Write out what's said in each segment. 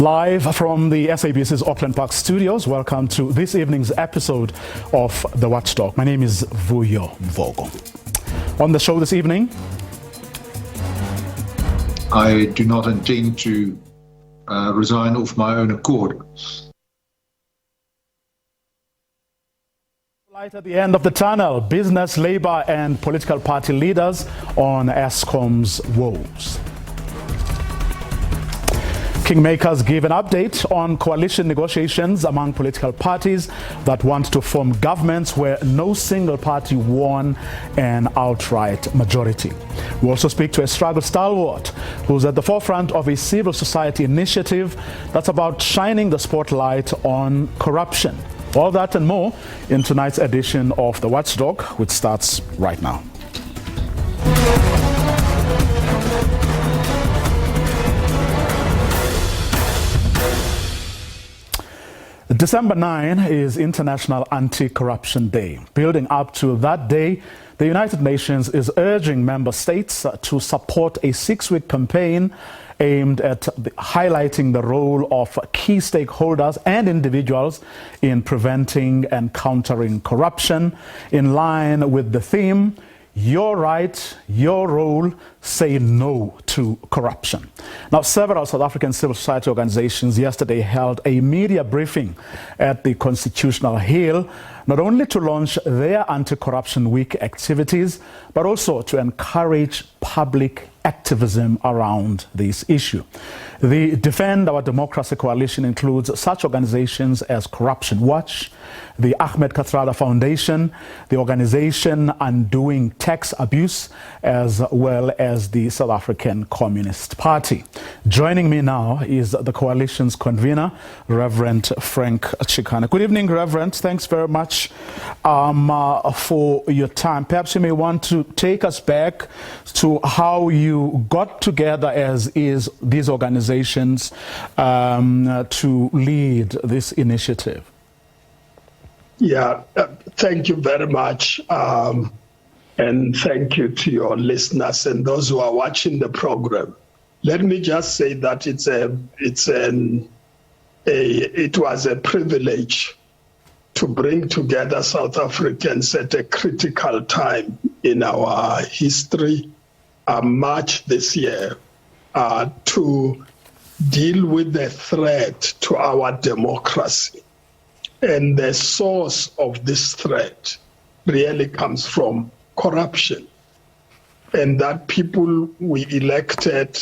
Live from the SABC's Auckland Park studios, welcome to this evening's episode of The Watchdog. My name is Vuyo Mvogo. On the show this evening, I do not intend to resign of my own accord. Light at the end of the tunnel, business, labor and political party leaders on Eskom's woes. Kingmakers give an update on coalition negotiations among political parties that want to form governments where no single party won an outright majority. We also speak to a struggle stalwart who's at the forefront of a civil society initiative that's about shining the spotlight on corruption. All that and more in tonight's edition of The Watchdog, which starts right now. December 9 is International Anti-Corruption Day. Building up to that day, the United Nations is urging member states to support a 6-week campaign aimed at highlighting the role of key stakeholders and individuals in preventing and countering corruption, in line with the theme, "Your right, your role, say no to corruption." Now, several South African civil society organizations yesterday held a media briefing at the Constitutional Hill, not only to launch their anti-corruption week activities, but also to encourage public activism around this issue. The Defend Our Democracy Coalition includes such organizations as Corruption Watch, the Ahmed Kathrada Foundation, the organization Undoing Tax Abuse, as well as the South African Communist Party. Joining me now is the coalition's convener, Reverend Frank Chikane. Good evening, Reverend. Thanks very much for your time. Perhaps you may want to take us back to how you got together as these organizations to lead this initiative. Yeah, thank you very much. And thank you to your listeners and those who are watching the program. Let me just say that it was a privilege to bring together South Africans at a critical time in our history, March this year, to deal with the threat to our democracy. And the source of this threat really comes from corruption. And that people we elected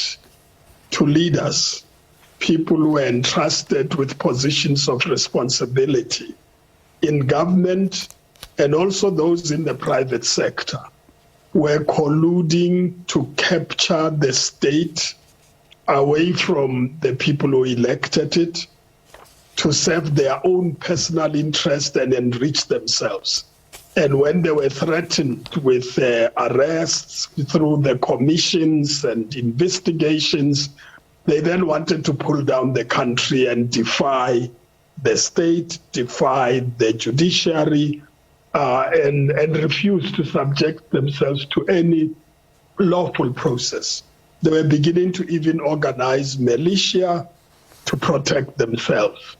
to lead us, people who were entrusted with positions of responsibility in government and also those in the private sector, were colluding to capture the state away from the people who elected it, to serve their own personal interest and enrich themselves. And when they were threatened with arrests through the commissions and investigations, they then wanted to pull down the country and defy the state, defy the judiciary, and refuse to subject themselves to any lawful process. They were beginning to even organize militia to protect themselves.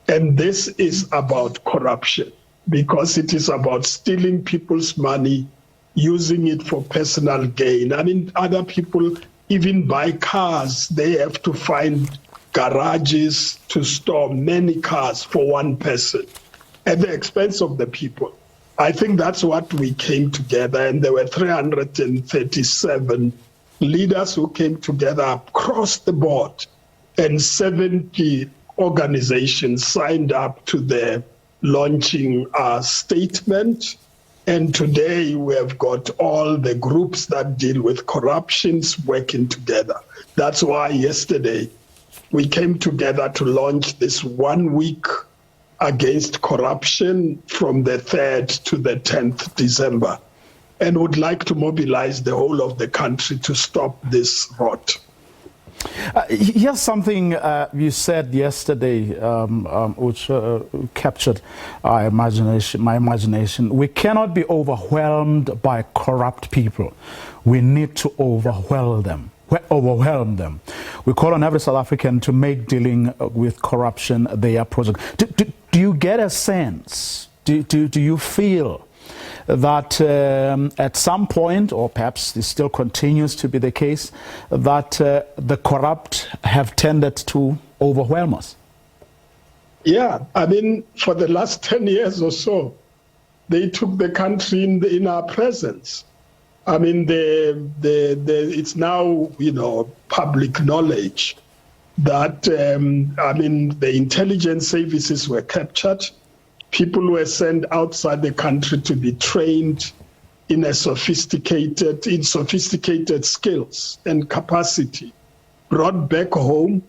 And this is about corruption, because it is about stealing people's money, using it for personal gain. I mean, other people even buy cars. They have to find garages to store many cars for one person at the expense of the people. I think that's what we came together, and there were 337 leaders who came together across the board, and 70 organizations signed up to the launching statement. And today we have got all the groups that deal with corruptions working together. That's why yesterday we came together to launch this 1 week against corruption from the 3rd to the 10th December, and would like to mobilize the whole of the country to stop this rot. Here's something you said yesterday, which captured my imagination. We cannot be overwhelmed by corrupt people. We need to overwhelm them. We call on every South African to make dealing with corruption their project. Do you get a sense, do you feel that at some point, or perhaps this still continues to be the case, that the corrupt have tended to overwhelm us? Yeah, I mean, for the last 10 years or so, they took the country in our presence. I mean, it's now, public knowledge that, the intelligence services were captured. People were sent outside the country to be trained in sophisticated skills and capacity, brought back home,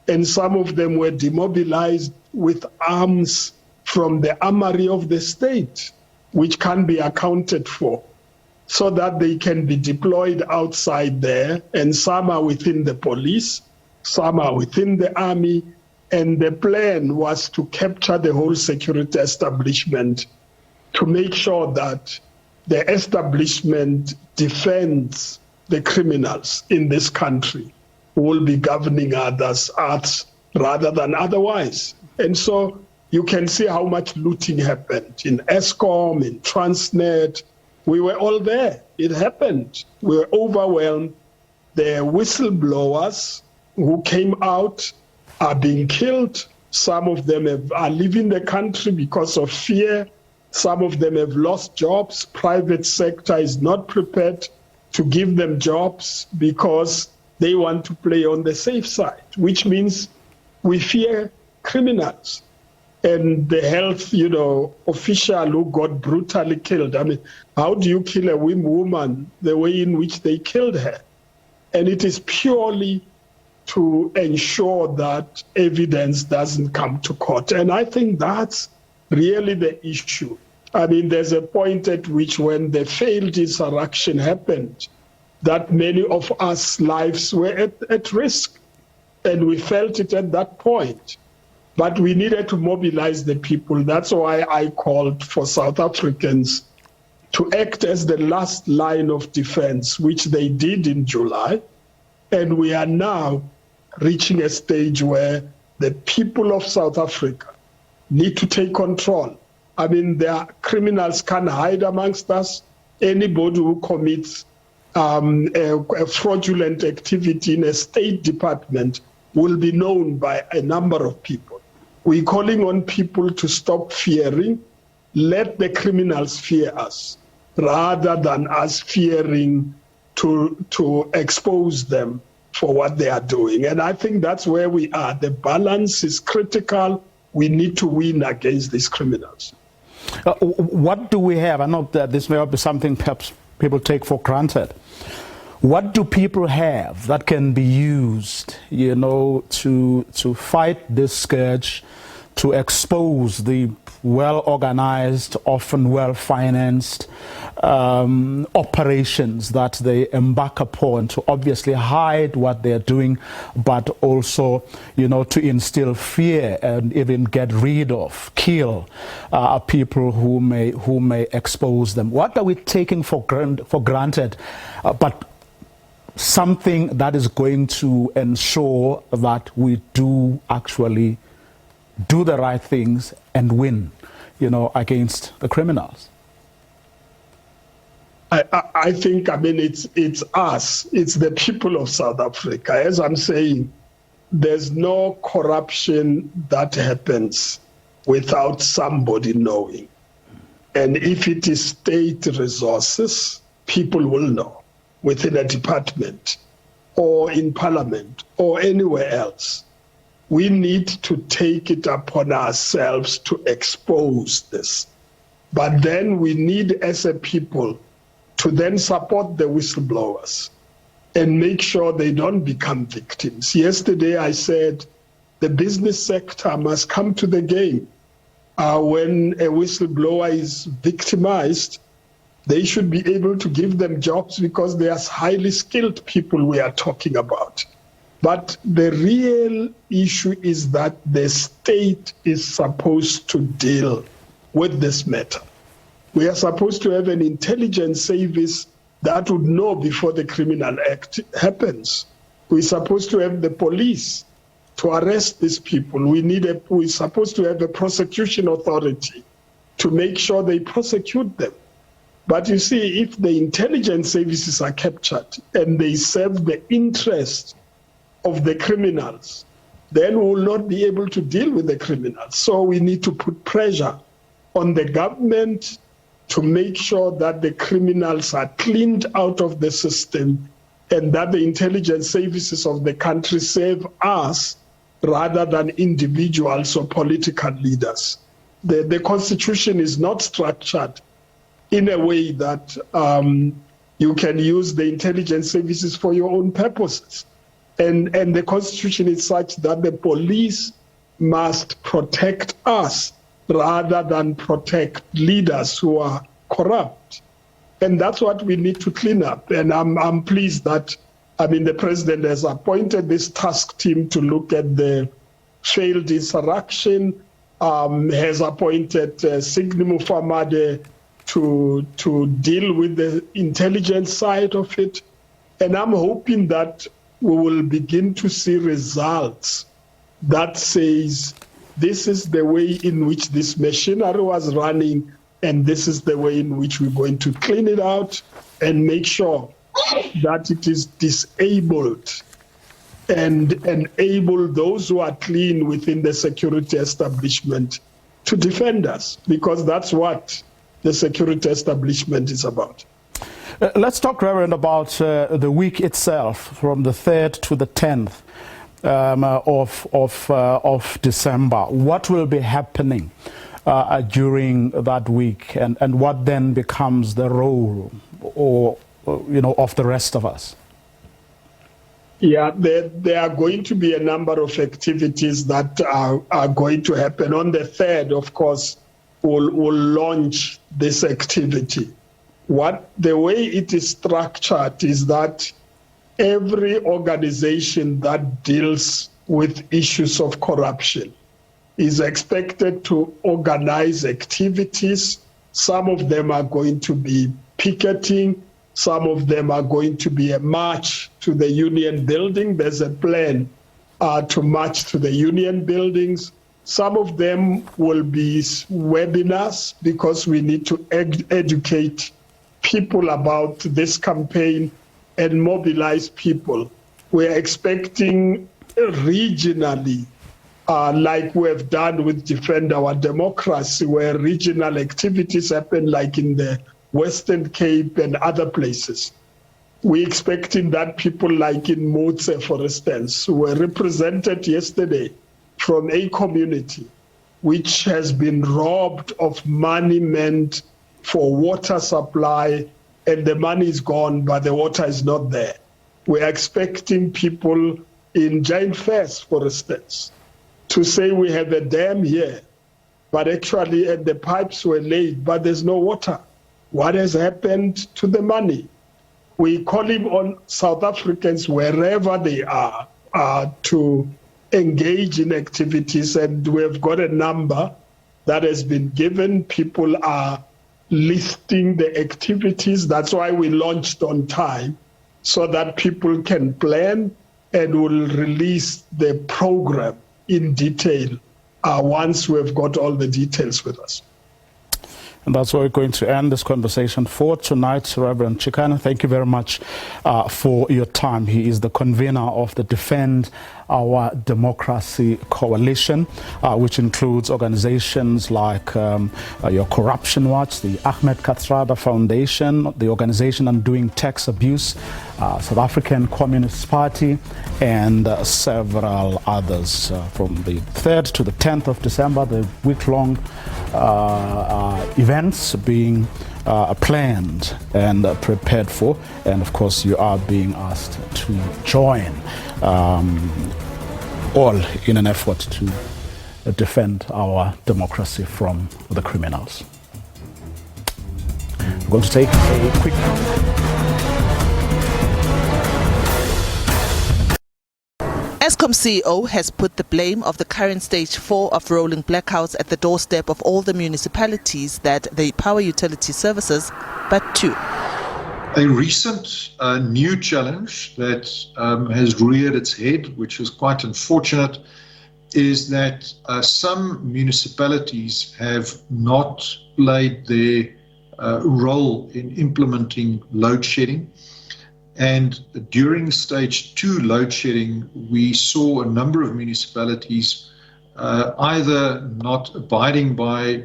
and some of them were demobilized with arms from the armory of the state, which can be accounted for, so that they can be deployed outside there. And some are within the police, some are within the army. And the plan was to capture the whole security establishment, to make sure that the establishment defends the criminals in this country who will be governing others rather than otherwise. And so you can see how much looting happened in Eskom, in Transnet. We were all there. It happened. We were overwhelmed. The whistleblowers who came out are being killed. Some of them are leaving the country because of fear. Some of them have lost jobs. Private sector is not prepared to give them jobs because they want to play on the safe side, which means we fear criminals. And the health, official who got brutally killed. I mean, how do you kill a woman the way in which they killed her? And it is purely to ensure that evidence doesn't come to court. And I think that's really the issue. I mean, there's a point at which when the failed insurrection happened, that many of us lives were at risk. And we felt it at that point. But we needed to mobilize the people. That's why I called for South Africans to act as the last line of defense, which they did in July. And we are now reaching a stage where the people of South Africa need to take control. I mean, their criminals can't hide amongst us. Anybody who commits a fraudulent activity in a State Department will be known by a number of people. We're calling on people to stop fearing. Let the criminals fear us, rather than us fearing to expose them for what they are doing. And I think that's where we are. The balance is critical. We need to win against these criminals. What do we have? I know that this may be something perhaps people take for granted. What do people have that can be used, to fight this scourge, to expose the well-organized, often well-financed operations that they embark upon to obviously hide what they're doing, but also, to instill fear and even get rid of, kill people who may expose them? What are we taking for granted, but something that is going to ensure that we do actually do the right things and win, against the criminals? I think, it's us, it's the people of South Africa. As I'm saying, there's no corruption that happens without somebody knowing. And if it is state resources, people will know within a department or in parliament or anywhere else. We need to take it upon ourselves to expose this. But then we need, as a people, to then support the whistleblowers and make sure they don't become victims. Yesterday I said the business sector must come to the game. When a whistleblower is victimized, they should be able to give them jobs because they are highly skilled people we are talking about. But the real issue is that the state is supposed to deal with this matter. We are supposed to have an intelligence service that would know before the criminal act happens. We're supposed to have the police to arrest these people. We're supposed to have a prosecution authority to make sure they prosecute them. But you see, if the intelligence services are captured and they serve the interest of the criminals, then we will not be able to deal with the criminals. So we need to put pressure on the government to make sure that the criminals are cleaned out of the system and that the intelligence services of the country serve us rather than individuals or political leaders. The Constitution is not structured in a way that you can use the intelligence services for your own purposes. And the Constitution is such that the police must protect us rather than protect leaders who are corrupt. And that's what we need to clean up. And I'm pleased that, the president has appointed this task team to look at the failed insurrection, has appointed Signi Mufamade to deal with the intelligence side of it. And I'm hoping that we will begin to see results that says this is the way in which this machinery was running, and this is the way in which we're going to clean it out and make sure that it is disabled and enable those who are clean within the security establishment to defend us, because that's what the security establishment is about. Let's talk, Reverend, about the week itself, from the 3rd to the 10th of December. What will be happening during that week, and what then becomes the role of the rest of us? Yeah, there are going to be a number of activities that are going to happen. On the 3rd, of course, we'll launch this activity. The way it is structured is that every organization that deals with issues of corruption is expected to organize activities. Some of them are going to be picketing. Some of them are going to be a march to the union building. There's a plan to march to the union buildings. Some of them will be webinars, because we need to educate people about this campaign and mobilize people. We're expecting regionally, like we have done with Defend Our Democracy, where regional activities happen, like in the Western Cape and other places. We're expecting that people like in Motse, for instance, who were represented yesterday from a community which has been robbed of money meant for water supply, and the money is gone, but the water is not there. We're expecting people in Giant Fairs, for instance, to say we have a dam here, but actually the pipes were laid, but there's no water. What has happened to the money? We call on South Africans, wherever they are, to engage in activities, and we've got a number that has been given. People are listing the activities. That's why we launched on time, so that people can plan, and will release the program in detail once we've got all the details with us. And that's where we're going to end this conversation for tonight. Reverend Chikana, thank you very much for your time. He is the convener of the Defend Our Democracy Coalition, which includes organizations like your Corruption Watch, the Ahmed Kathrada Foundation, the Organization Undoing Tax Abuse, South African Communist Party, and several others. From the 3rd to the 10th of December, the week-long events being planned and prepared for, and of course you are being asked to join, all in an effort to defend our democracy from the criminals. We're going to take a quick Eskom CEO has put the blame of the current stage 4 of rolling blackouts at the doorstep of all the municipalities that they power utility services, but two. A recent new challenge that has reared its head, which is quite unfortunate, is that some municipalities have not played their role in implementing load shedding. And during stage 2 load shedding, we saw a number of municipalities either not abiding by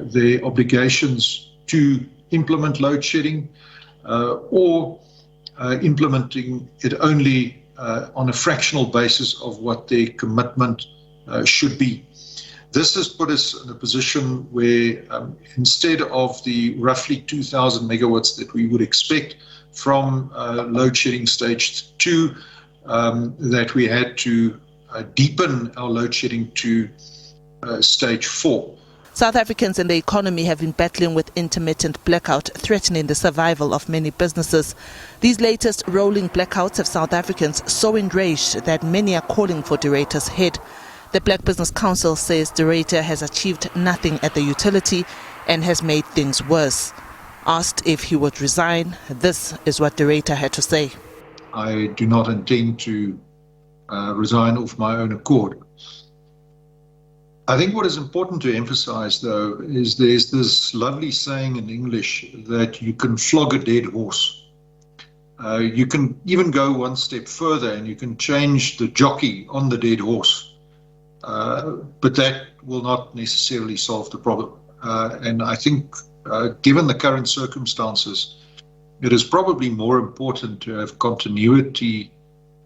their obligations to implement load shedding or implementing it only on a fractional basis of what their commitment should be. This has put us in a position where instead of the roughly 2,000 megawatts that we would expect from load shedding stage 2, that we had to deepen our load shedding to stage 4. South Africans and the economy have been battling with intermittent blackout, threatening the survival of many businesses. These latest rolling blackouts have South Africans so enraged that many are calling for De Ruyter's head. The Black Business Council says De Ruyter has achieved nothing at the utility and has made things worse. Asked if he would resign, this is what De Ruyter had to say. I do not intend to resign of my own accord. I think what is important to emphasize, though, is there's this lovely saying in English that you can flog a dead horse. You can even go one step further and you can change the jockey on the dead horse. But that will not necessarily solve the problem. And I think, given the current circumstances, it is probably more important to have continuity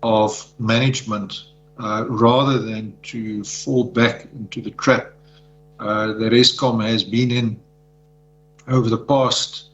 of management rather than to fall back into the trap that Eskom has been in over the past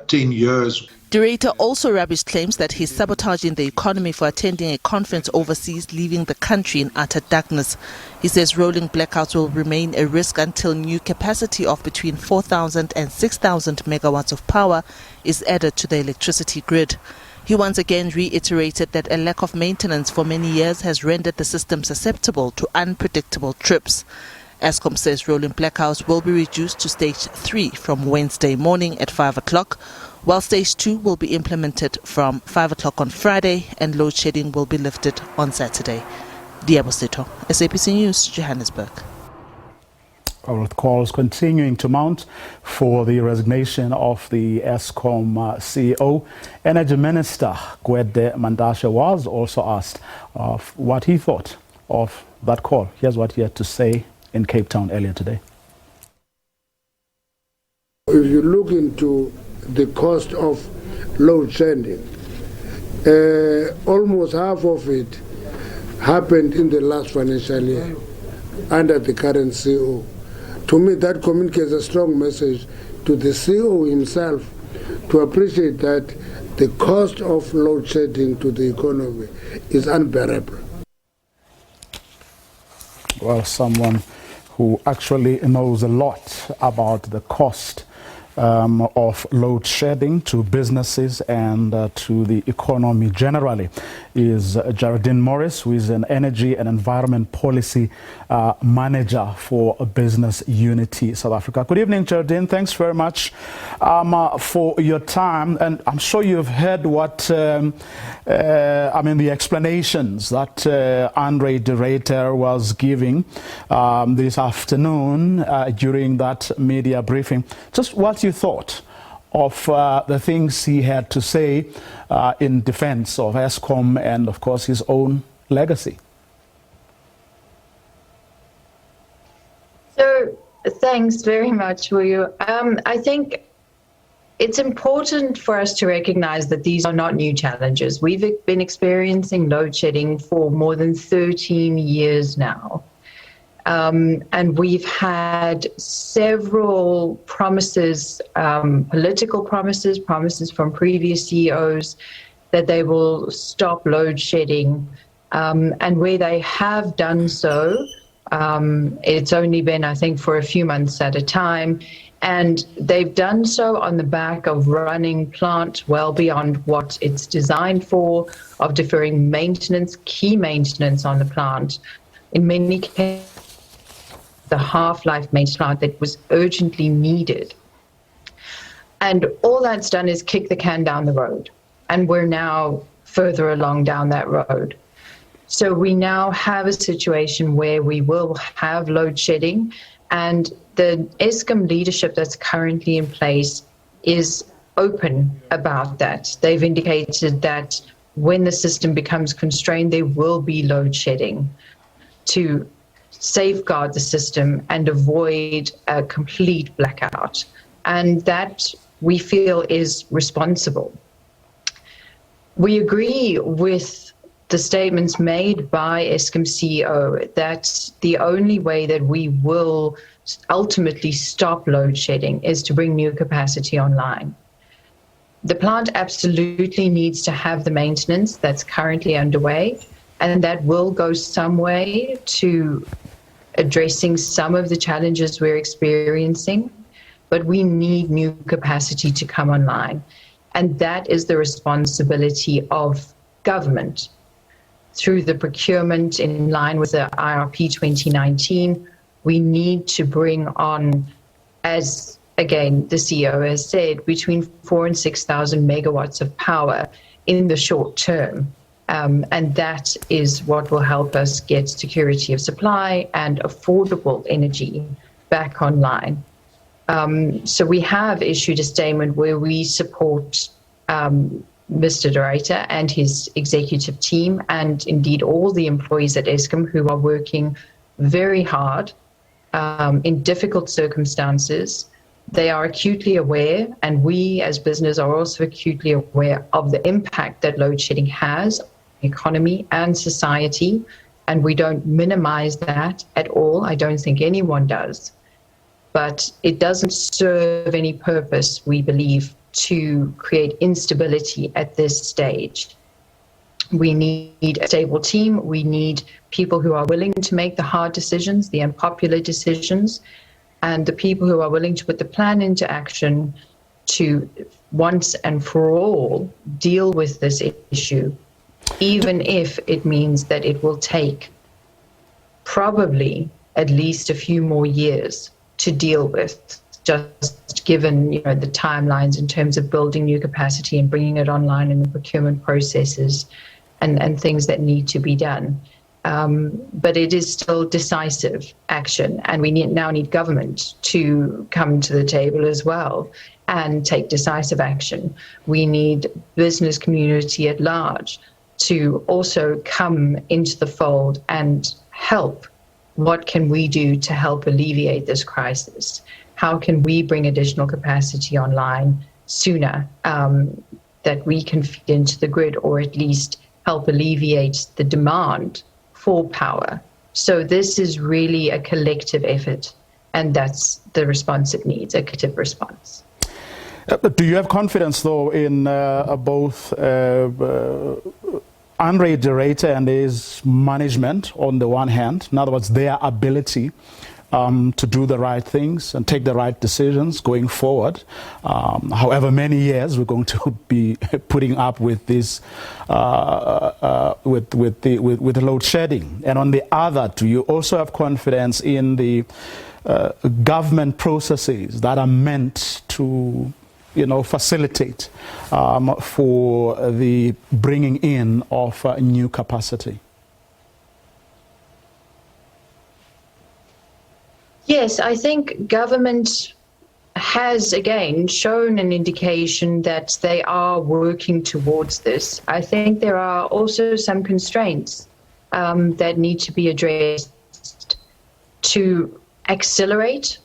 10 years. De Ruyter also rubbished claims that he's sabotaging the economy for attending a conference overseas, leaving the country in utter darkness. He says rolling blackouts will remain a risk until new capacity of between 4,000 and 6,000 megawatts of power is added to the electricity grid. He once again reiterated that a lack of maintenance for many years has rendered the system susceptible to unpredictable trips. Eskom says rolling blackouts will be reduced to stage 3 from Wednesday morning at 5 o'clock, while stage 2 will be implemented from 5 o'clock on Friday and load shedding will be lifted on Saturday. Diabo Seto, SABC News, Johannesburg. Our calls continuing to mount for the resignation of the Eskom CEO. Energy Minister Gwede Mandashe was also asked of what he thought of that call. Here's what he had to say in Cape Town earlier today. If you look into the cost of load shedding, almost half of it happened in the last financial year under the current CEO. To me, that communicates a strong message to the CEO himself to appreciate that the cost of load shedding to the economy is unbearable. Well, someone who actually knows a lot about the cost of load shedding to businesses and to the economy generally is Geraldine Morris, who is an energy and environment policy manager for Business Unity South Africa. Good evening, Geraldine. Thanks very much for your time. And I'm sure you've heard what, the explanations that Andre De Ruyter was giving this afternoon during that media briefing. Just what you thought of the things he had to say in defense of Eskom and, of course, his own legacy. So, thanks very much, Wuyu. I think it's important for us to recognize that these are not new challenges. We've been experiencing load shedding for more than 13 years now. And we've had several promises, political promises from previous CEOs that they will stop load shedding. And where they have done so, it's only been, I think, for a few months at a time. And they've done so on the back of running plant well beyond what it's designed for, of deferring maintenance, key maintenance on the plant. In many cases, the half-life maintenance plant that was urgently needed. And all that's done is kick the can down the road. And we're now further along down that road. So we now have a situation where we will have load shedding, and the Eskom leadership that's currently in place is open about that. They've indicated that when the system becomes constrained, there will be load shedding to safeguard the system and avoid a complete blackout. And that we feel is responsible. We agree with the statements made by Eskom CEO that the only way that we will ultimately stop load shedding is to bring new capacity online. The plant absolutely needs to have the maintenance that's currently underway, and that will go some way to addressing some of the challenges we're experiencing, but we need new capacity to come online. And that is the responsibility of government. Through the procurement in line with the IRP 2019, we need to bring on, as again the CEO has said, between 4,000 and 6,000 megawatts of power in the short term. And that is what will help us get security of supply and affordable energy back online. So we have issued a statement where we support Mr. Director and his executive team, and indeed all the employees at Eskom who are working very hard in difficult circumstances. They are acutely aware, and we as business are also acutely aware of the impact that load shedding has on the economy and society, and we don't minimize that at all. I don't think anyone does. But it doesn't serve any purpose, we believe, to create instability at this stage. We need a stable team. We need people who are willing to make the hard decisions, the unpopular decisions, and the people who are willing to put the plan into action to once and for all deal with this issue, even if it means that it will take probably at least a few more years to deal with, just given the timelines in terms of building new capacity and bringing it online in the procurement processes and things that need to be done. But it is still decisive action, and we now need government to come to the table as well and take decisive action. We need business community at large to also come into the fold and help. What can we do to help alleviate this crisis? How can we bring additional capacity online sooner that we can feed into the grid, or at least help alleviate the demand for power? So this is really a collective effort, and that's the response it needs, a collective response. Do you have confidence, though, in both Andre de Ruyter and his management on the one hand, in other words, their ability to do the right things and take the right decisions going forward, however many years we're going to be putting up with this, with the load shedding? And on the other, do you also have confidence in the government processes that are meant to facilitate for the bringing in of new capacity? Yes, I think government has, again, shown an indication that they are working towards this. I think there are also some constraints that need to be addressed to accelerate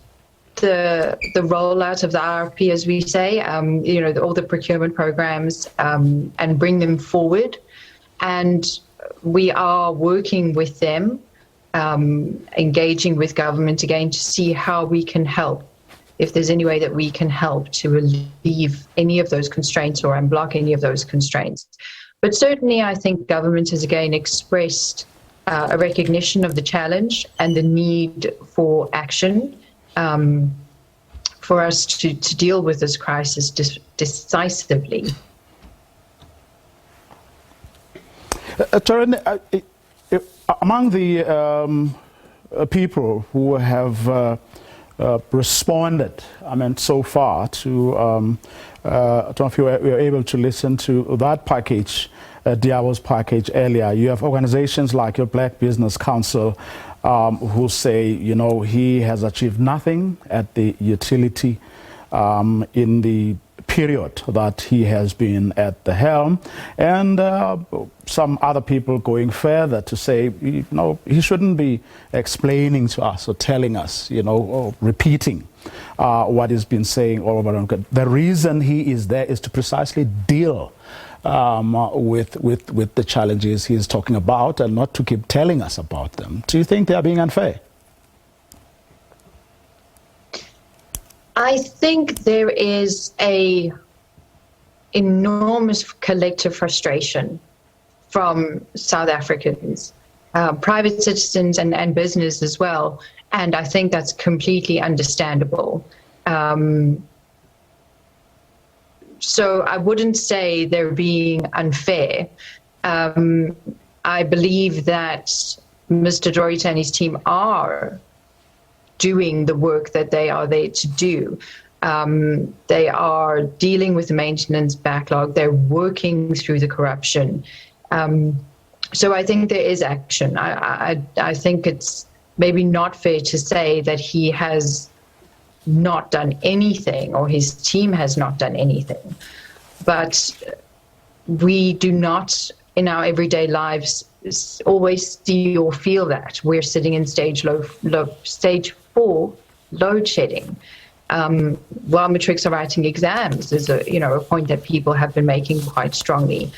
the rollout of the IRP, as we say, all the procurement programs, and bring them forward. And we are working with them, engaging with government again to see how we can help, if there's any way that we can help to relieve any of those constraints or unblock any of those constraints. But certainly I think government has again expressed a recognition of the challenge and the need for action, for us to deal with this crisis decisively. Taryn, among the people who have responded, so far to, I don't know if you were able to listen to that package, Diawo's package earlier. You have organizations like your Black Business Council who say, he has achieved nothing at the utility in the period that he has been at the helm, and some other people going further to say, he shouldn't be explaining to us or telling us, or repeating what he's been saying all over. The reason he is there is to precisely deal with the challenges he's talking about, and not to keep telling us about them. Do you think they are being unfair? I think there is a enormous collective frustration from South Africans, private citizens and business as well, and I think that's completely understandable. So I wouldn't say they're being unfair. I believe that Mr. Dorita and his team are doing the work that they are there to do. They are dealing with the maintenance backlog. They're working through the corruption. So I think there is action. I think it's maybe not fair to say that he has not done anything or his team has not done anything. But we do not, in our everyday lives, always see or feel that. We're sitting in stage 4 load shedding. While matrics are writing exams is a point that people have been making quite strongly,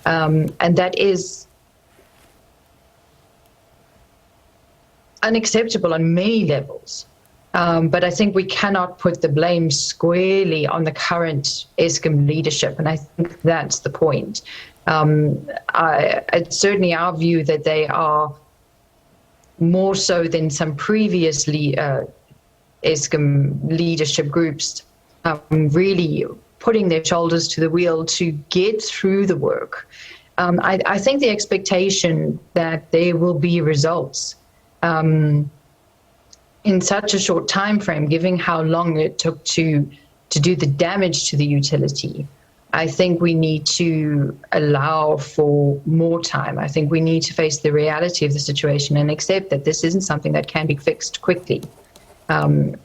and that is unacceptable on many levels. But I think we cannot put the blame squarely on the current Eskom leadership, and I think that's the point. It's certainly our view that they are more so than some previously Eskom leadership groups, really putting their shoulders to the wheel to get through the work. I think the expectation that there will be results in such a short time frame, given how long it took to do the damage to the utility, I think we need to allow for more time. I think we need to face the reality of the situation and accept that this isn't something that can be fixed quickly, and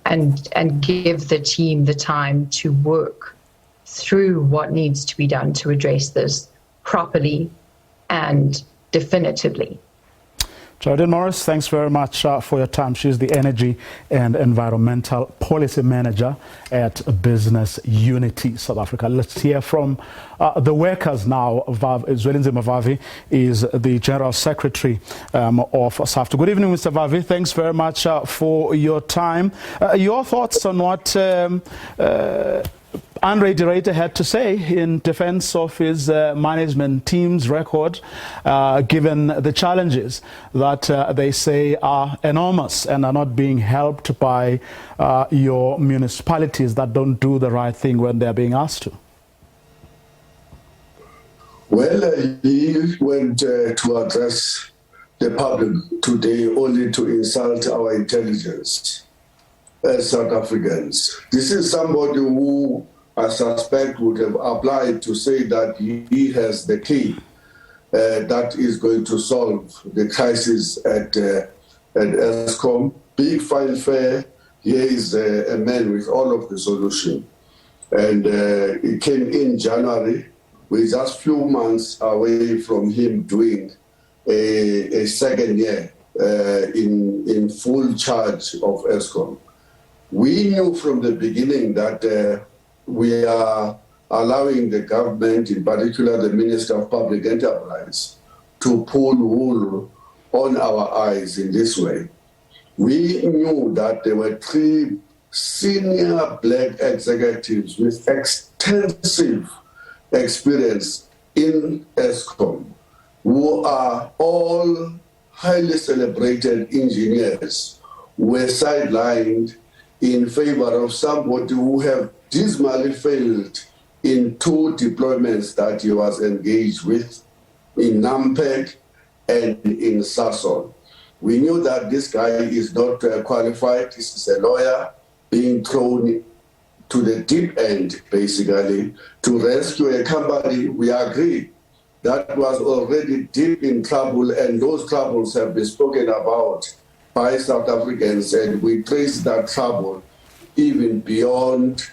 give the team the time to work through what needs to be done to address this properly and definitively. Geraldine Morris, thanks very much for your time. She's the Energy and Environmental Policy Manager at Business Unity South Africa. Let's hear from the workers now. Zwelinzima Vavi is the General Secretary of SAFTA. Good evening, Mr. Vavi. Thanks very much for your time. Your thoughts on what Andre de Ruyter had to say in defense of his management team's record, given the challenges that they say are enormous and are not being helped by your municipalities that don't do the right thing when they're being asked to? Well, he went to address the public today only to insult our intelligence as South Africans. This is somebody who I suspect would have applied to say that he has the key that is going to solve the crisis at Eskom. Big fanfare. Here is a man with all of the solution. And it came in January. We're just few months away from him doing a second year in full charge of Eskom. We knew from the beginning that we are allowing the government, in particular the Minister of Public Enterprise, to pull wool on our eyes in this way. We knew that there were 3 senior black executives with extensive experience in Eskom, who are all highly celebrated engineers, were sidelined in favor of somebody who have dismally failed in 2 deployments that he was engaged with, in Nampeg and in Sasol. We knew that this guy is not qualified. This is a lawyer. being thrown to the deep end, basically, to rescue a company. We agree that was already deep in trouble, and those troubles have been spoken about by South Africans, and we trace that trouble even beyond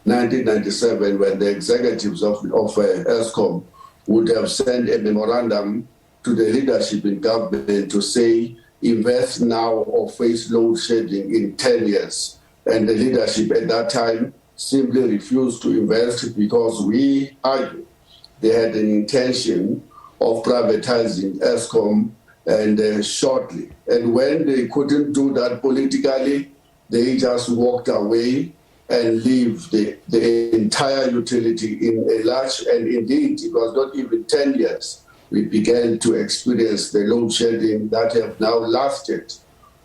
1997, when the executives of Eskom would have sent a memorandum to the leadership in government to say, invest now or face load shedding in 10 years. And the leadership at that time simply refused to invest because we argued they had an intention of privatizing Eskom and shortly. And when they couldn't do that politically, they just walked away and leave the entire utility in a large, and indeed it was not even 10 years. We began to experience the load shedding that have now lasted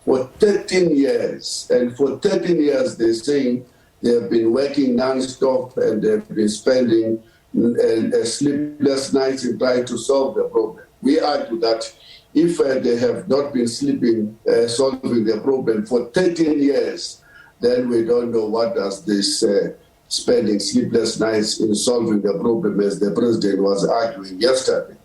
for 13 years. And for 13 years, they're saying they have been working non-stop and they've been spending sleepless nights in trying to solve the problem. We argue that if they have not been solving the problem for 13 years, then we don't know what does this spending sleepless nights in solving the problem, as the president was arguing yesterday.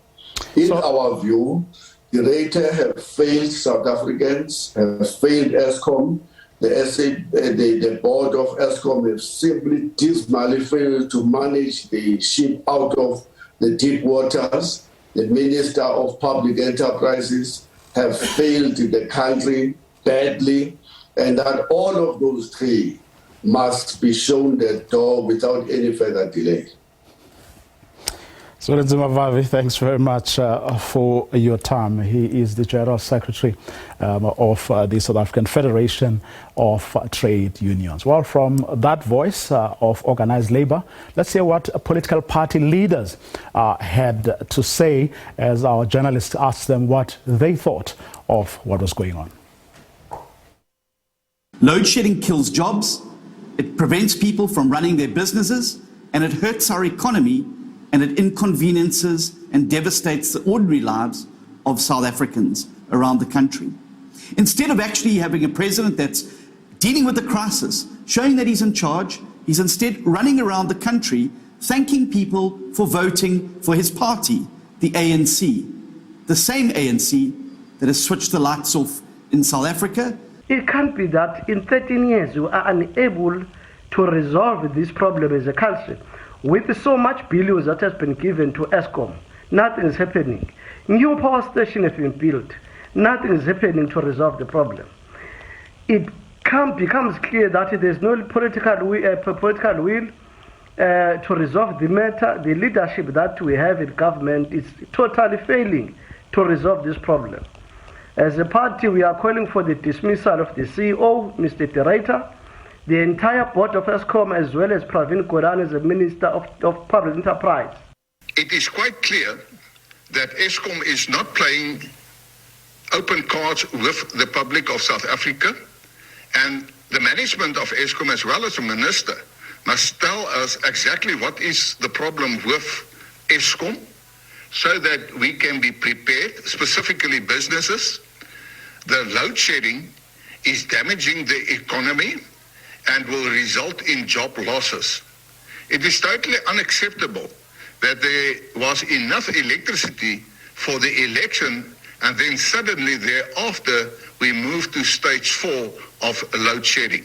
In our view, the Director have failed South Africans, have failed Eskom. The board of Eskom have simply dismally failed to manage the ship out of the deep waters. The Minister of Public Enterprises have failed the country badly, and that all of those three must be shown the door without any further delay. So, Vavi, thanks very much for your time. He is the General Secretary of the South African Federation of Trade Unions. Well, from that voice of organized labor, let's hear what political party leaders had to say as our journalists asked them what they thought of what was going on. Load shedding kills jobs, it prevents people from running their businesses, and it hurts our economy, and it inconveniences and devastates the ordinary lives of South Africans around the country. Instead of actually having a president that's dealing with the crisis, showing that he's in charge, he's instead running around the country thanking people for voting for his party, the ANC, the same ANC that has switched the lights off in South Africa. It can't be that in 13 years we are unable to resolve this problem as a country. With so much billions that has been given to Eskom, nothing is happening. New power stations have been built. Nothing is happening to resolve the problem. It becomes clear that there is no political will to resolve the matter. The leadership that we have in government is totally failing to resolve this problem. As a party, we are calling for the dismissal of the CEO, Mr. Director, the entire board of Eskom, as well as Pravin Gordhan as the Minister of Public Enterprise. It is quite clear that Eskom is not playing open cards with the public of South Africa, and the management of Eskom, as well as the minister, must tell us exactly what is the problem with Eskom so that we can be prepared, specifically businesses. The load shedding is damaging the economy and will result in job losses. It is totally unacceptable that there was enough electricity for the election and then suddenly thereafter we moved to stage 4 of load shedding.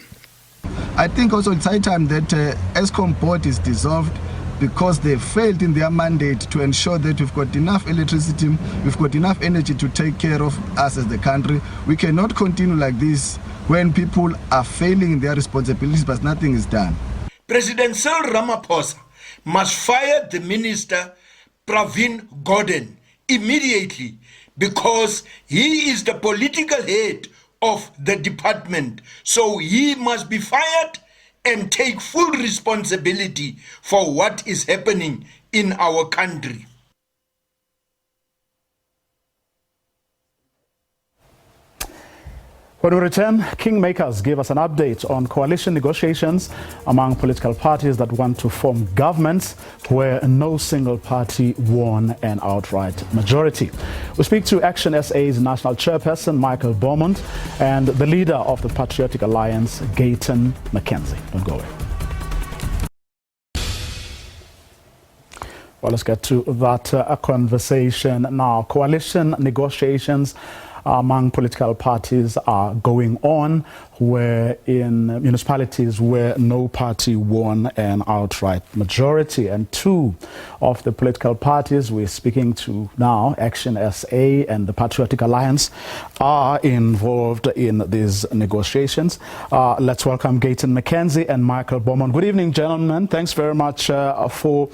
I think also it's high time that Eskom board is dissolved because they failed in their mandate to ensure that we've got enough electricity, we've got enough energy to take care of us as the country. We cannot continue like this when people are failing in their responsibilities but nothing is done. President Cyril Ramaphosa must fire the minister Pravin Gordhan immediately because he is the political head of the department. So he must be fired and take full responsibility for what is happening in our country. When we return, Kingmakers give us an update on coalition negotiations among political parties that want to form governments where no single party won an outright majority. We speak to Action SA's national chairperson, Michael Beaumont, and the leader of the Patriotic Alliance, Gayton McKenzie. Don't go away. Well, let's get to that conversation now. Coalition negotiations among political parties are going on where in municipalities where no party won an outright majority, and two of the political parties we're speaking to now, Action SA and the Patriotic Alliance, are involved in these negotiations. Let's welcome Gayton McKenzie and Michael Beaumont. Good evening, gentlemen. Thanks very much for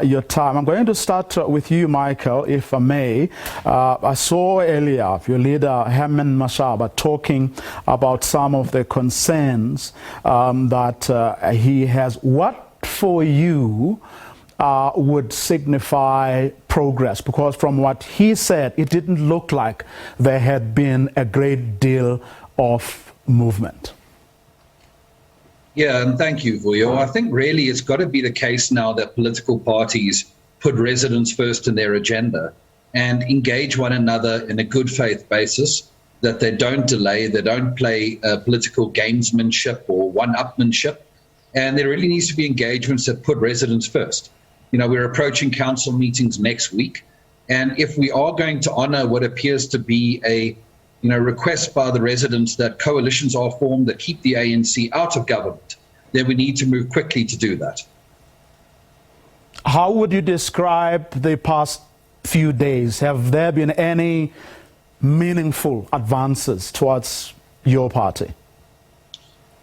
your time. I'm going to start with you, Michael, if I may. I saw earlier your leader, Herman Mashaba, talking about some of the concerns that he has. What for you would signify progress? Because from what he said, it didn't look like there had been a great deal of movement. Yeah, and thank you, Vuyo. I think really it's got to be the case now that political parties put residents first in their agenda and engage one another in a good faith basis, that they don't delay, they don't play political gamesmanship or one-upmanship, and there really needs to be engagements that put residents first. You know, we're approaching council meetings next week, and if we are going to honour what appears to be a request by the residents that coalitions are formed that keep the ANC out of government, then we need to move quickly to do that. How would you describe the past few days? Have there been any meaningful advances towards your party?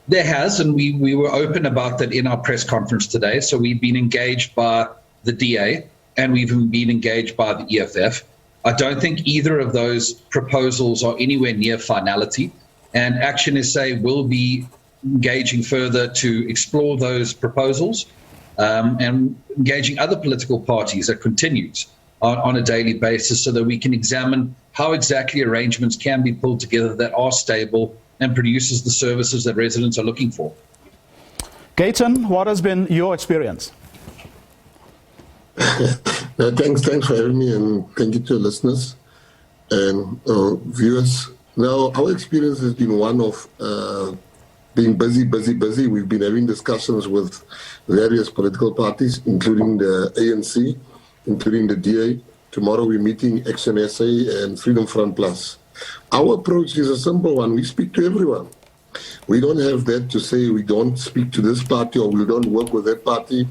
There has, and we were open about that in our press conference today. So we've been engaged by the DA and we've been engaged by the EFF. I don't think either of those proposals are anywhere near finality, and Action SA will be engaging further to explore those proposals and engaging other political parties that continues on a daily basis so that we can examine how exactly arrangements can be pulled together that are stable and produces the services that residents are looking for. Gayton, what has been your experience? Thanks for having me, and thank you to the listeners and viewers. Now, our experience has been one of being busy. We've been having discussions with various political parties, including the ANC, including the DA. Tomorrow we're meeting Action SA and Freedom Front Plus. Our approach is a simple one. We speak to everyone. We don't have that to say we don't speak to this party or we don't work with that party.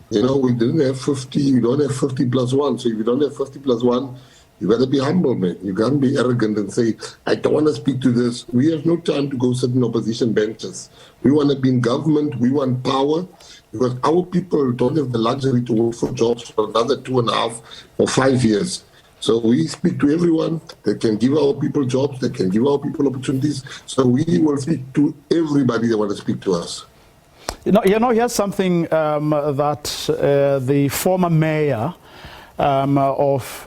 You know, we don't have 50 plus one. So if you don't have 50 plus one, you better be humble, man. You can't be arrogant and say, I don't want to speak to this. We have no time to go sit in opposition benches. We want to be in government. We want power. Because our people don't have the luxury to work for jobs for another 2.5 or 5 years. So we speak to everyone that can give our people jobs, that can give our people opportunities. So we will speak to everybody that want to speak to us. You know, here's something that the former mayor of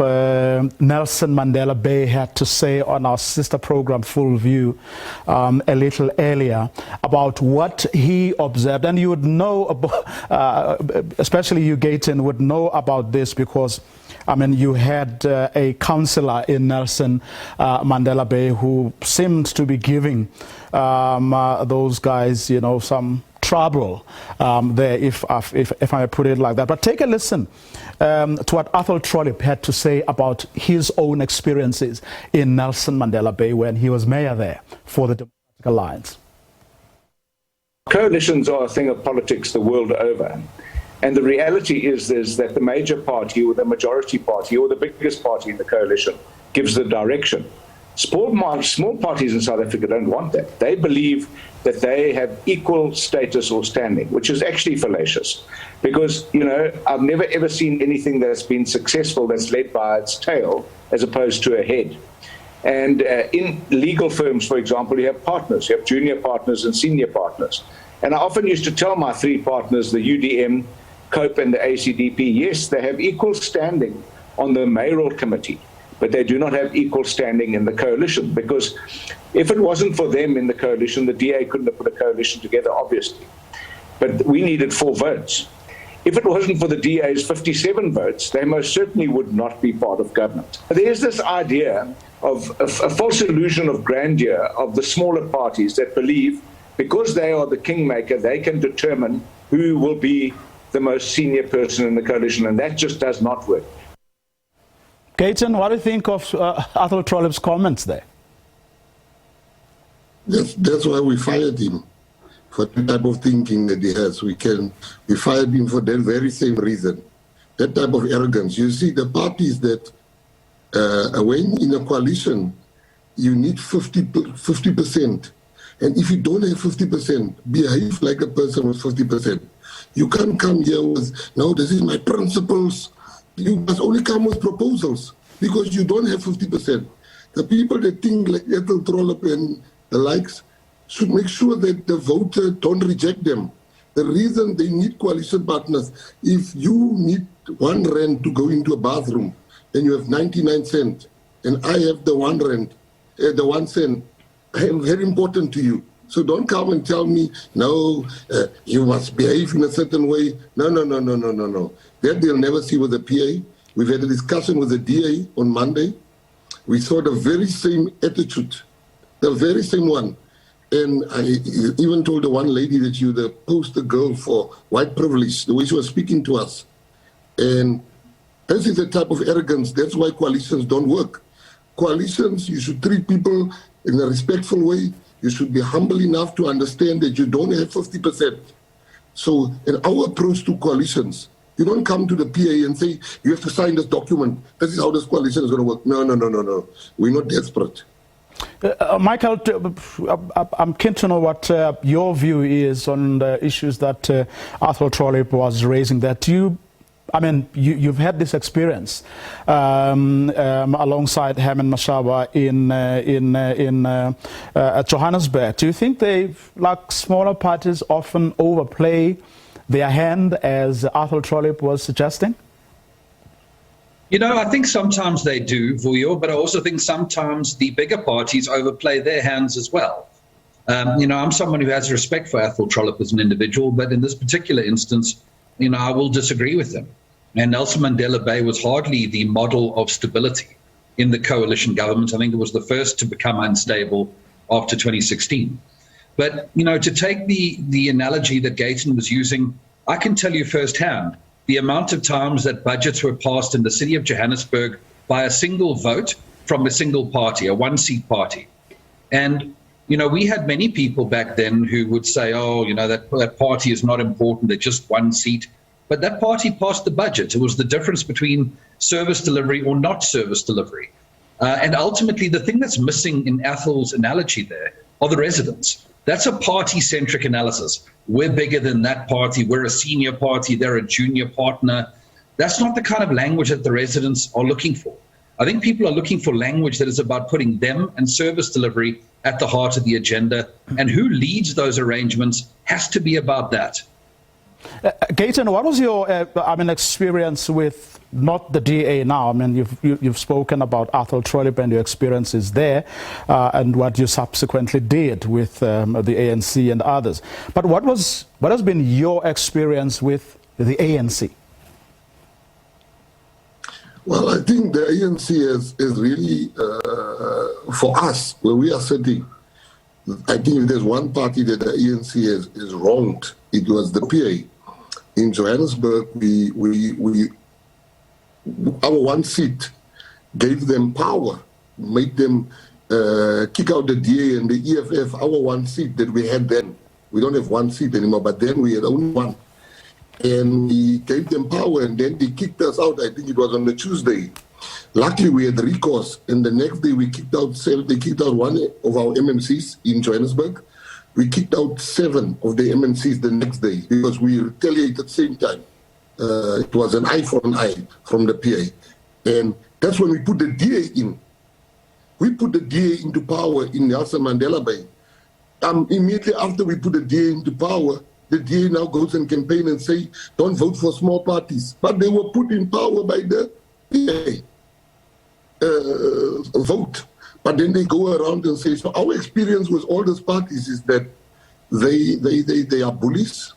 Nelson Mandela Bay had to say on our sister program Full View a little earlier about what he observed. And you would know about, especially you, Gayton, would know about this because, I mean, you had a councillor in Nelson Mandela Bay who seemed to be giving those guys, you know, some trouble there, if I put it like that. But take a listen to what Athol Trollip had to say about his own experiences in Nelson Mandela Bay when he was mayor there for the Democratic Alliance. Coalitions are a thing of politics the world over. And the reality is that the major party or the majority party or the biggest party in the coalition gives the direction. Small parties in South Africa don't want that. They believe that they have equal status or standing, which is actually fallacious. Because, you know, I've never ever seen anything that's been successful that's led by its tail as opposed to a head. And in legal firms, for example, you have partners. You have junior partners and senior partners. And I often used to tell my three partners, the UDM, COPE and the ACDP, yes, they have equal standing on the mayoral committee. but they do not have equal standing in the coalition, because if it wasn't for them in the coalition, the DA couldn't have put a coalition together, obviously. But we needed 4 votes. If it wasn't for the DA's 57 votes, they most certainly would not be part of government. There's this idea of a false illusion of grandeur of the smaller parties that believe because they are the kingmaker, they can determine who will be the most senior person in the coalition, and that just does not work. Gayton, what do you think of Athol Trollip's comments there? That's why we fired him, for the type of thinking that he has. We fired him for that very same reason, that type of arrogance. You see, the parties that, when in a coalition, you need 50%. And if you don't have 50%, behave like a person with 50%. You can't come here with, no, this is my principles. You must only come with proposals because you don't have 50%. The people that think like Athol Trollip and the likes should make sure that the voter don't reject them. The reason they need coalition partners, if you need R1 to go into a bathroom and you have 99 cents and I have the the 1 cent, I am very important to you. So don't come and tell me, no, you must behave in a certain way. No. That they'll never see with the PA. We've had a discussion with the DA on Monday. We saw the very same attitude, the very same one. And I even told the one lady that you're the poster girl for white privilege, the way she was speaking to us. And this is the type of arrogance. That's why coalitions don't work. Coalitions, you should treat people in a respectful way. You should be humble enough to understand that you don't have 50%. So in our approach to coalitions, you don't come to the PA and say, you have to sign this document. This is how this coalition is going to work. No. We're not desperate. Michael, I'm keen to know what your view is on the issues that Athol Trollip was raising. That you've had this experience alongside Herman Mashaba in Johannesburg. Do you think smaller parties often overplay their hand, as Athol Trollip was suggesting? I think sometimes they do, Vuyo, but I also think sometimes the bigger parties overplay their hands as well. I'm someone who has respect for Athol Trollip as an individual, but in this particular instance, I will disagree with him. And Nelson Mandela Bay was hardly the model of stability in the coalition government. I think it was the first to become unstable after 2016. But, to take the analogy that Gayton was using, I can tell you firsthand the amount of times that budgets were passed in the city of Johannesburg by a single vote from a single party, a one-seat party. And, we had many people back then who would say, that party is not important, they're just one seat. But that party passed the budget. It was the difference between service delivery or not service delivery. And ultimately, the thing that's missing in Athol's analogy there are the residents. That's a party-centric analysis. We're bigger than that party. We're a senior party. They're a junior partner. That's not the kind of language that the residents are looking for. I think people are looking for language that is about putting them and service delivery at the heart of the agenda. And who leads those arrangements has to be about that. Gayton, what was your experience with not the DA now? You've spoken about Athol Trollip and your experiences there, and what you subsequently did with the ANC and others. But what has been your experience with the ANC? Well, I think the ANC is really for us where we are sitting. I think if there's one party that the ANC is wronged, it was the PA. In Johannesburg, our one seat gave them power, made them kick out the DA and the EFF. Our one seat that we had then, we don't have one seat anymore, but then we had only one. And we gave them power, and then they kicked us out. I think it was on the Tuesday. Luckily, we had recourse, and the next day they kicked out one of our MMCs in Johannesburg. We kicked out 7 of the MMCs the next day because we retaliated at the same time. It was an eye for an eye from the PA. And that's when we put the DA in. We put the DA into power in Nelson Mandela Bay. Immediately after we put the DA into power, the DA now goes and campaign and say, don't vote for small parties. But they were put in power by the PA. vote. But then they go around and say, so our experience with all these parties is that they are bullies.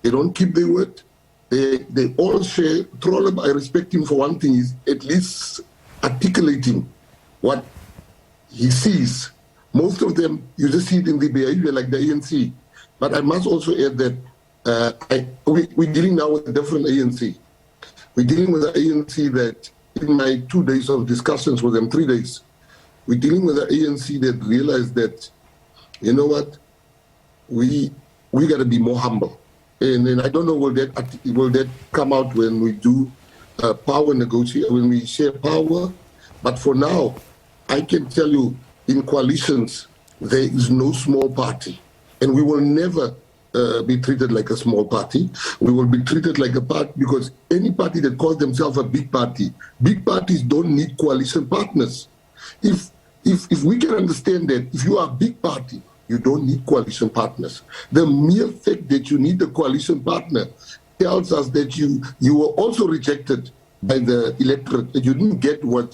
They don't keep their word. They all share. Trollop, I respect him for one thing, is at least articulating what he sees. Most of them, you just see it in the behavior like the ANC. But I must also add that we're dealing now with a different ANC. We're dealing with an ANC that in my 2 days of discussions with them, 3 days, we're dealing with an ANC that realized that, you know what, we got to be more humble. And I don't know, will that come out when we do power negotiation, when we share power? But for now, I can tell you, in coalitions, there is no small party. And we will never be treated like a small party. We will be treated like a party, because any party that calls themselves a big parties don't need coalition partners. If we can understand that, if you are a big party, you don't need coalition partners. The mere fact that you need a coalition partner tells us that you were also rejected by the electorate, that you didn't get what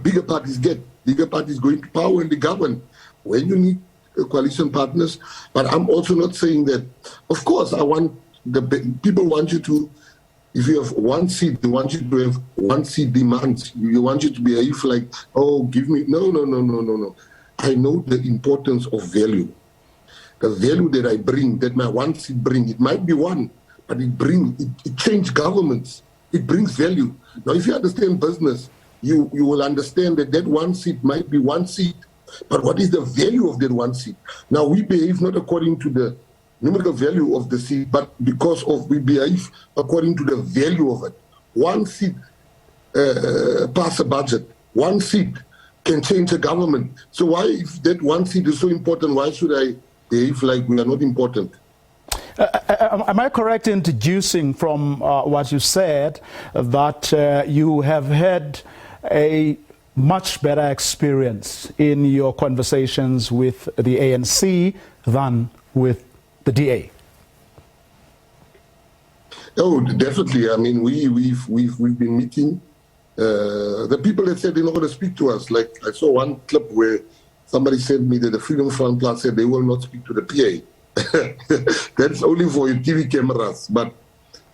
bigger parties get. Bigger parties go into power and they govern. When you need coalition partners, but I'm also not saying that, of course, people want you to, if you have one seat, they want you to have one seat demands. You want you to behave like, oh, give me, no. I know the importance of value. The value that I bring, that my one seat bring, it might be one, but it changes governments. It brings value. Now, if you understand business, you will understand that one seat might be one seat, but what is the value of that one seat? Now, we behave not according to the numerical value of the seat, but because we behave according to the value of it. One seat pass a budget. One seat can change a government. So why, if that one seat is so important, why should I behave like we are not important? Am I correct in deducing from what you said that you have had a much better experience in your conversations with the ANC than with the DA? Oh, definitely. I mean, we've been meeting. The people that said they're not going to speak to us, like I saw one clip where somebody said me that the Freedom Front Plus said they will not speak to the PA. That's only for TV cameras. But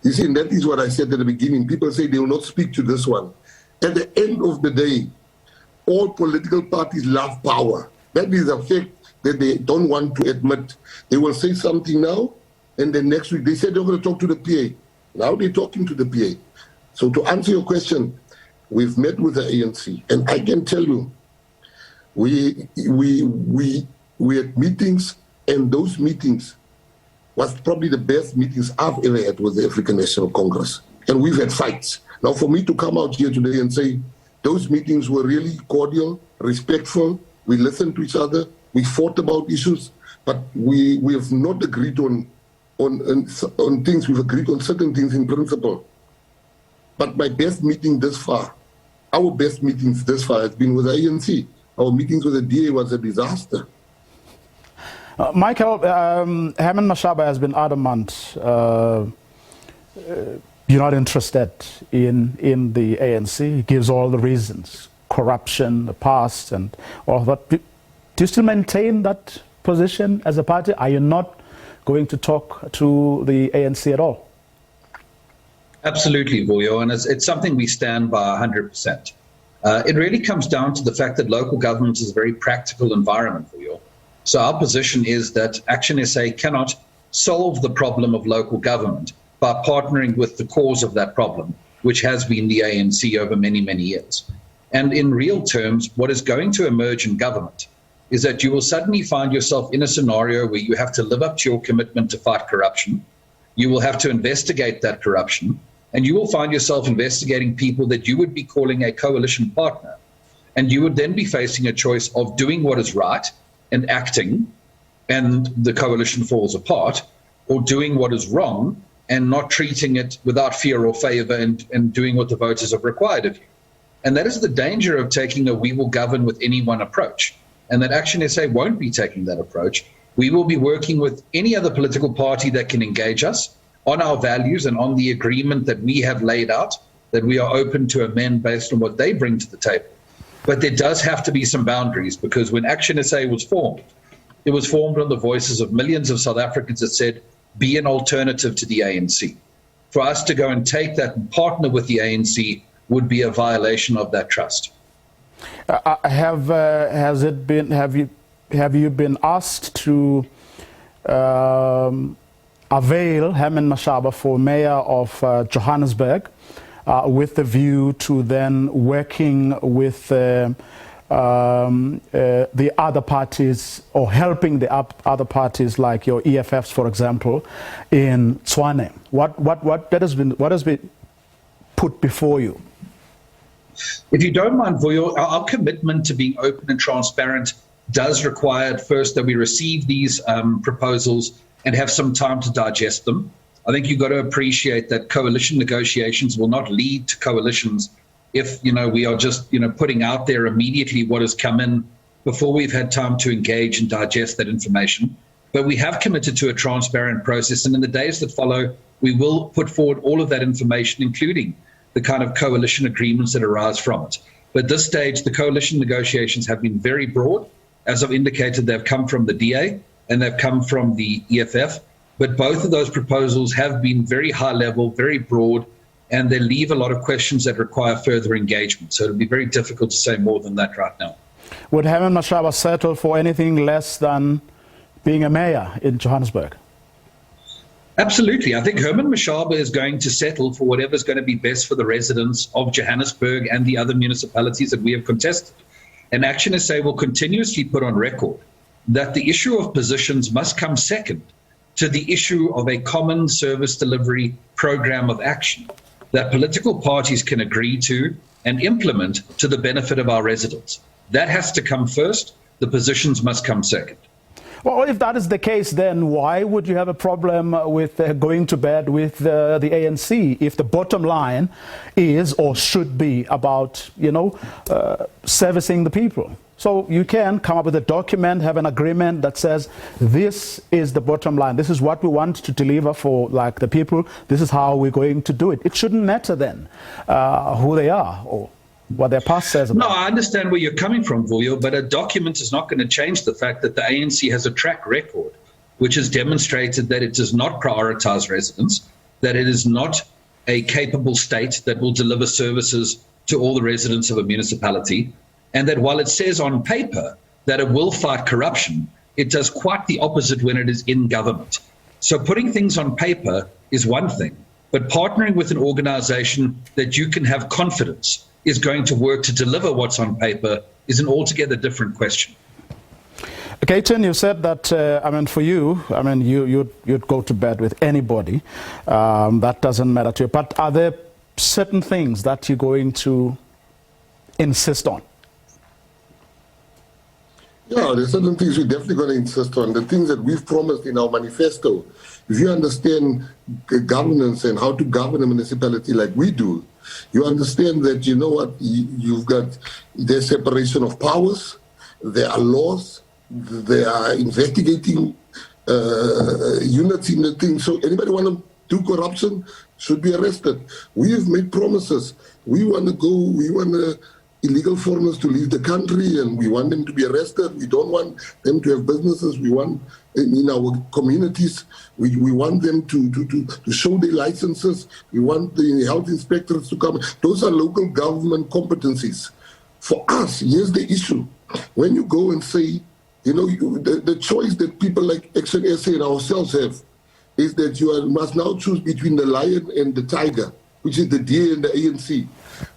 you see, that is what I said at the beginning. People say they will not speak to this one. At the end of the day, all political parties love power. That is a fact that they don't want to admit. They will say something now, and then next week they said they're going to talk to the PA. Now they're talking to the PA. So to answer your question, we've met with the ANC, and I can tell you, we had meetings, and those meetings was probably the best meetings I've ever had with the African National Congress. And we've had fights. Now, for me to come out here today and say those meetings were really cordial, respectful, we listened to each other, we fought about issues, but we have not agreed on things. We've agreed on certain things in principle. But my best meeting thus far, our best meetings thus far has been with the ANC. Our meetings with the DA was a disaster. Michael, Herman Mashaba has been adamant you're not interested in the ANC. He gives all the reasons, corruption, the past, and all that. Do you still maintain that position as a party? Are you not going to talk to the ANC at all? Absolutely, Vuyo, and it's something we stand by 100%. It really comes down to the fact that local government is a very practical environment, Vuyo. So our position is that Action SA cannot solve the problem of local government by partnering with the cause of that problem, which has been the ANC over many, many years. And in real terms, what is going to emerge in government is that you will suddenly find yourself in a scenario where you have to live up to your commitment to fight corruption. You will have to investigate that corruption, and you will find yourself investigating people that you would be calling a coalition partner. And you would then be facing a choice of doing what is right and acting, and the coalition falls apart, or doing what is wrong and not treating it without fear or favor and doing what the voters have required of you. And that is the danger of taking a we will govern with anyone approach. And that Action SA won't be taking that approach. We will be working with any other political party that can engage us on our values and on the agreement that we have laid out that we are open to amend based on what they bring to the table. But there does have to be some boundaries, because when Action SA was formed, it was formed on the voices of millions of South Africans that said, be an alternative to the ANC. For us to go and take that and partner with the ANC would be a violation of that trust. Have you been asked to avail Herman Mashaba for mayor of Johannesburg with the view to then working with the other parties, or helping the other parties like your EFFs, for example, in Tshwane? What has been put before you? If you don't mind, Vuyo, our commitment to being open and transparent does require at first that we receive these proposals and have some time to digest them. I think you've got to appreciate that coalition negotiations will not lead to coalitions if, we are just, putting out there immediately what has come in before we've had time to engage and digest that information. But we have committed to a transparent process, and in the days that follow, we will put forward all of that information, including the kind of coalition agreements that arise from it. But at this stage, the coalition negotiations have been very broad. As I've indicated, they've come from the DA and they've come from the EFF. But both of those proposals have been very high level, very broad, and they leave a lot of questions that require further engagement. So it'll be very difficult to say more than that right now. Would Herman Mashaba settle for anything less than being a mayor in Johannesburg? Absolutely. I think Herman Mashaba is going to settle for whatever's going to be best for the residents of Johannesburg and the other municipalities that we have contested. And Action SA will continuously put on record that the issue of positions must come second to the issue of a common service delivery program of action that political parties can agree to and implement to the benefit of our residents. That has to come first. The positions must come second. Well, if that is the case, then why would you have a problem with going to bed with the ANC if the bottom line is or should be about, servicing the people? So you can come up with a document, have an agreement that says this is the bottom line. This is what we want to deliver for the people. This is how we're going to do it. It shouldn't matter then who they are or what their past says about. No, I understand where you're coming from, Vuyo, but a document is not going to change the fact that the ANC has a track record which has demonstrated that it does not prioritize residents, that it is not a capable state that will deliver services to all the residents of a municipality, and that while it says on paper that it will fight corruption, it does quite the opposite when it is in government. So putting things on paper is one thing, but partnering with an organization that you can have confidence is going to work to deliver what's on paper is an altogether different question. Kayton, you said that, for you, you'd go to bed with anybody. That doesn't matter to you. But are there certain things that you're going to insist on? Yeah, there's certain things we're definitely going to insist on. The things that we've promised in our manifesto. If you understand governance and how to govern a municipality like we do, you understand that, you've got the separation of powers, there are laws, there are investigating units in the thing. So anybody want to do corruption should be arrested. We have made promises. We want illegal foreigners to leave the country, and we want them to be arrested. We don't want them to have businesses. We want in our communities, we want them to show their licenses. We want the health inspectors to come. Those are local government competencies. For us, here's the issue. When you go and say, the choice that people like Action SA and ourselves have is that you must now choose between the lion and the tiger, which is the DA and the ANC.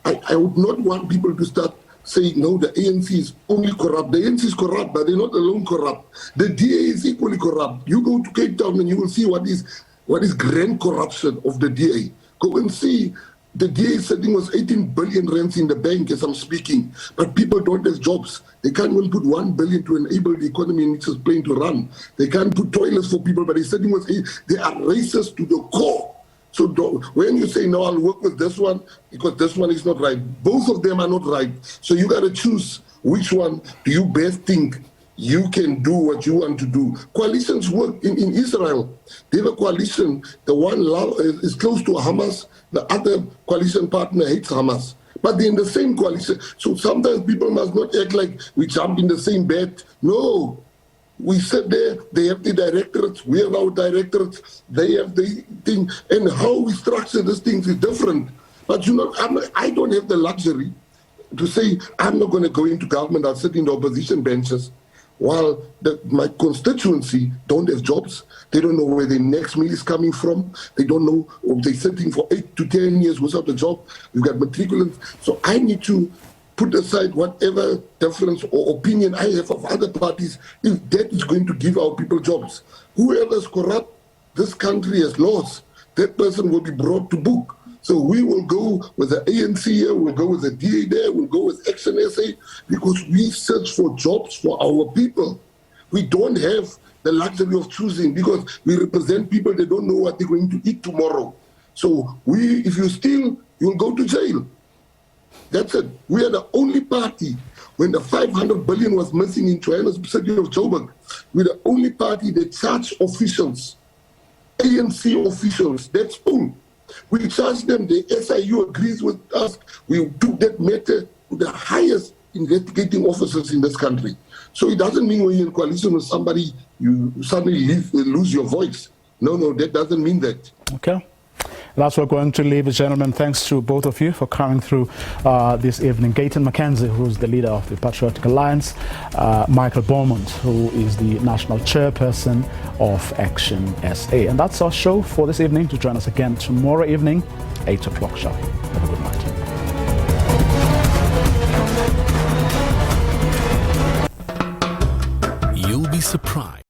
I would not want people to start saying, no, the ANC is only corrupt. The ANC is corrupt, but they're not alone corrupt. The DA is equally corrupt. You go to Cape Town and you will see what is grand corruption of the DA. Go and see. The DA is sitting with 18 billion rands in the bank as I'm speaking, but people don't have jobs. They can't even put 1 billion to enable the economy in which is playing to run. They can't put toilets for people, but they're sitting with, they are racist to the core. So when you say, no, I'll work with this one because this one is not right, both of them are not right. So you got to choose which one do you best think you can do what you want to do. Coalitions work. In Israel, they have a coalition. The one is close to Hamas. The other coalition partner hates Hamas. But they're in the same coalition. So sometimes people must not act like we jump in the same bed. No. We sit there, they have the directorates, we have our directorates, they have the thing, and how we structure these things is different. But you know, I don't have the luxury to say, I'm not going to go into government, I'll sit in the opposition benches, while my constituency don't have jobs. They don't know where the next meal is coming from. They don't know if they're sitting for 8 to 10 years without a job. We've got matriculants. So I need to put aside whatever difference or opinion I have of other parties if that is going to give our people jobs. Whoever is corrupt, this country has laws. That person will be brought to book. So we will go with the ANC here, we'll go with the DA there, we'll go with Action SA, because we search for jobs for our people. We don't have the luxury of choosing because we represent people that don't know what they're going to eat tomorrow. So if you steal, you'll go to jail. That's it. We are the only party, when the 500 billion was missing in Johannesburg, city of Joburg, we're the only party that charged officials, ANC officials, that's all. We charged them, the SIU agrees with us, we took that matter to the highest investigating officers in this country. So it doesn't mean when you're in coalition with somebody, you suddenly lose your voice. No, that doesn't mean that. Okay. That's where we're going to leave it, gentlemen. Thanks to both of you for coming through this evening. Gayton McKenzie, who's the leader of the Patriotic Alliance, Michael Beaumont, who is the national chairperson of Action SA. And that's our show for this evening. To join us again tomorrow evening, 8 o'clock sharp. Have a good night. You'll be surprised.